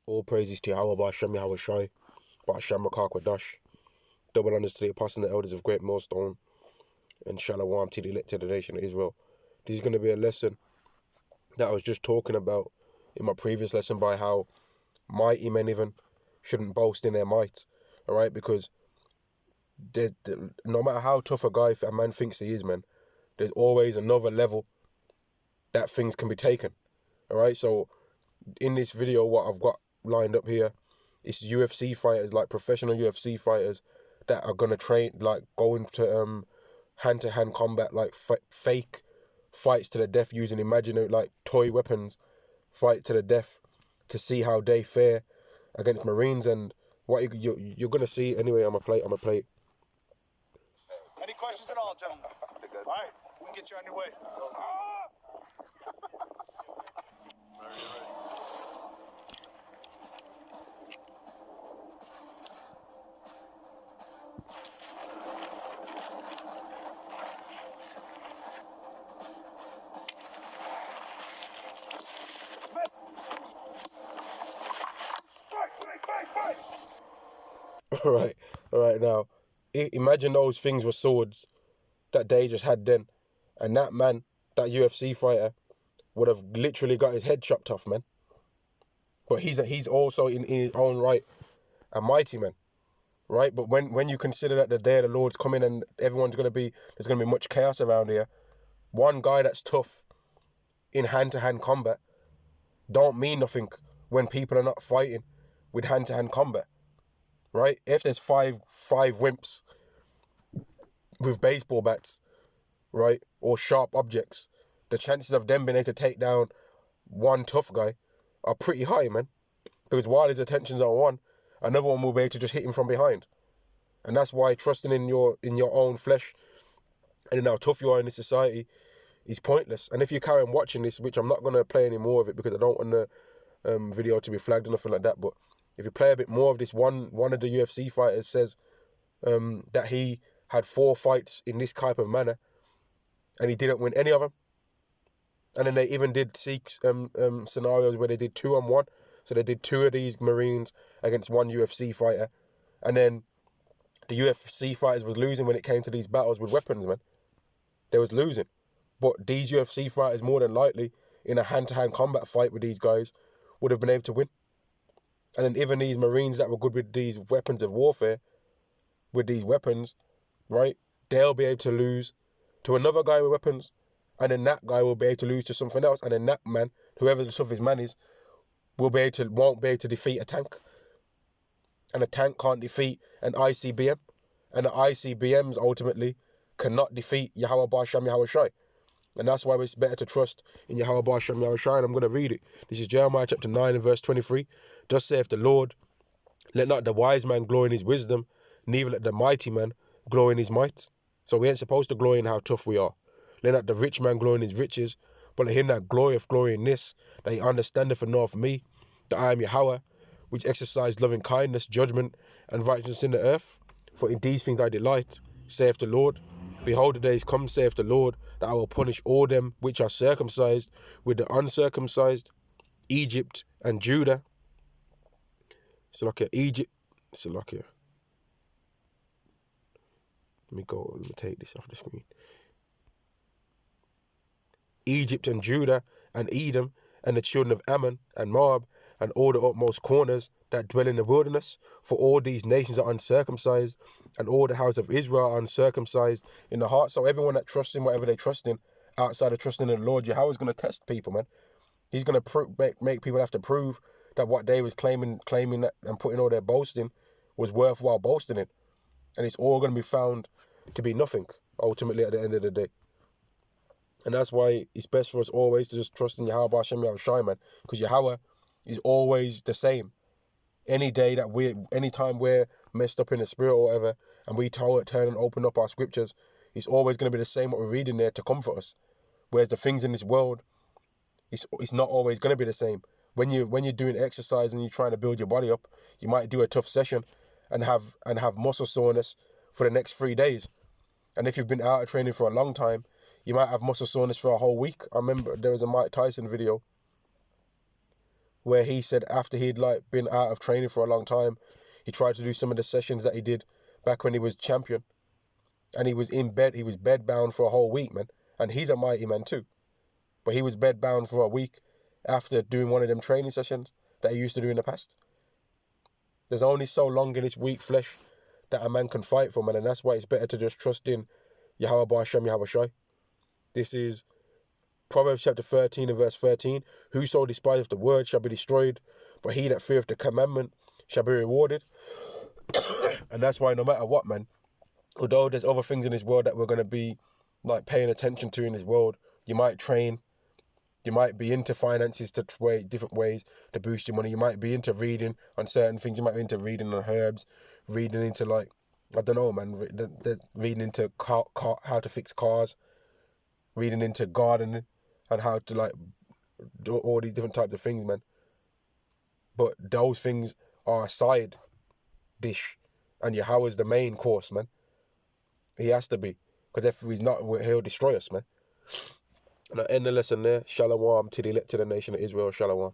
All praises to Yahweh, Ba'ashem Yahweh Shai, Ba'ashem Rakak Wadash. Double honors to the apostles and the elders of Great Millstone, and Shalom to the elected nation of Israel. This is going to be a lesson that I was just talking about in my previous lesson by how mighty men even shouldn't boast in their might, alright? Because no matter how tough a man thinks he is, man, there's always another level that things can be taken, alright? So in this video, what I've got lined up here is UFC fighters, like professional UFC fighters that are going to train, like go into hand-to-hand combat, like fake fights to the death using imaginary, like toy weapons, fight to the death to see how they fare against Marines. And what you're going to see anyway. I'm going to play it. Any questions at all, gentlemen? All right, we can get you on your way. All right. Now, imagine those things were swords that they just had then, and that man, that UFC fighter, would have literally got his head chopped off, man. But he's also in his own right a mighty man, right? But when you consider that the day of the Lord's coming and there's gonna be much chaos around here, one guy that's tough in hand-to-hand combat don't mean nothing when people are not fighting with hand-to-hand combat, right? If there's five wimps with baseball bats, right, or sharp objects, the chances of them being able to take down one tough guy are pretty high, man. Because while his attention's on one, another one will be able to just hit him from behind. And that's why trusting in your own flesh and in how tough you are in this society is pointless. And if you carry on watching this, which I'm not going to play any more of it because I don't want the video to be flagged or nothing like that, but if you play a bit more of this, one of the UFC fighters says that he had 4 fights in this type of manner and he didn't win any of them. And then they even did scenarios where they did 2-on-1. So they did 2 of these Marines against 1 UFC fighter. And then the UFC fighters was losing when it came to these battles with weapons, man. They was losing. But these UFC fighters, more than likely, in a hand-to-hand combat fight with these guys, would have been able to win. And then even these Marines that were good with these weapons of warfare, with these weapons, right, they'll be able to lose to another guy with weapons. And then that guy will be able to lose to something else. And then that man, whoever the toughest man is, won't be able to defeat a tank. And a tank can't defeat an ICBM. And the ICBMs ultimately cannot defeat Yahweh Ba'ashem Yahweh Shai. And that's why it's better to trust in Yahweh Ba'ashem Yahweh Shai. And I'm going to read it. This is Jeremiah chapter 9 and verse 23. Thus saith the Lord, let not the wise man glory in his wisdom, neither let the mighty man glory in his might. So we ain't supposed to glory in how tough we are. Let not the rich man glory in his riches, but let him that glorieth glory in this, that he understandeth and knoweth me, that I am Yahweh, which exercise loving kindness, judgment, and righteousness in the earth. For in these things I delight, saith the Lord. Behold, the days come, saith the Lord, that I will punish all them which are circumcised with the uncircumcised, Egypt and Judah. Egypt. Let me take this off the screen. Egypt and Judah and Edom and the children of Ammon and Moab and all the utmost corners that dwell in the wilderness. For all these nations are uncircumcised and all the house of Israel are uncircumcised in the heart. So everyone that trusts in whatever they trust in, outside of trusting in the Lord, Yahweh is going to test people, man. He's going to make people have to prove that what they was claiming that and putting all their boasting was worthwhile boasting in. And it's all going to be found to be nothing, ultimately, at the end of the day. And that's why it's best for us always to just trust in Yahweh Ba'ashem Yahweh Shai, man. Because Yahweh is always the same. Anytime we're messed up in the spirit or whatever, and we turn and open up our scriptures, it's always going to be the same what we're reading there to comfort us. Whereas the things in this world, it's not always going to be the same. When you're doing exercise and you're trying to build your body up, you might do a tough session and have muscle soreness for the next 3 days. And if you've been out of training for a long time, you might have muscle soreness for a whole week. I remember there was a Mike Tyson video where he said after he'd like been out of training for a long time, he tried to do some of the sessions that he did back when he was champion, and he was in bed. He was bedbound for a whole week, man. And he's a mighty man too, but he was bedbound for a week after doing one of them training sessions that he used to do in the past. There's only so long in this weak flesh that a man can fight for, man, and that's why it's better to just trust in Yahweh Ba'Shem Yahweh Shai. This is Proverbs chapter 13 and verse 13. Whoso despiseth the word shall be destroyed, but he that feareth the commandment shall be rewarded. And that's why no matter what, man, although there's other things in this world that we're going to be like paying attention to in this world, you might train, you might be into finances different ways to boost your money. You might be into reading on certain things. You might be into reading on herbs, reading into like, I don't know, man, reading into how to fix cars, reading into gardening and how to like do all these different types of things, man. But those things are a side dish, and Yahweh's the main course, man. He has to be, because if he's not, he'll destroy us, man. And I end the lesson there. Shalom to the elect to the nation of Israel. Shalom.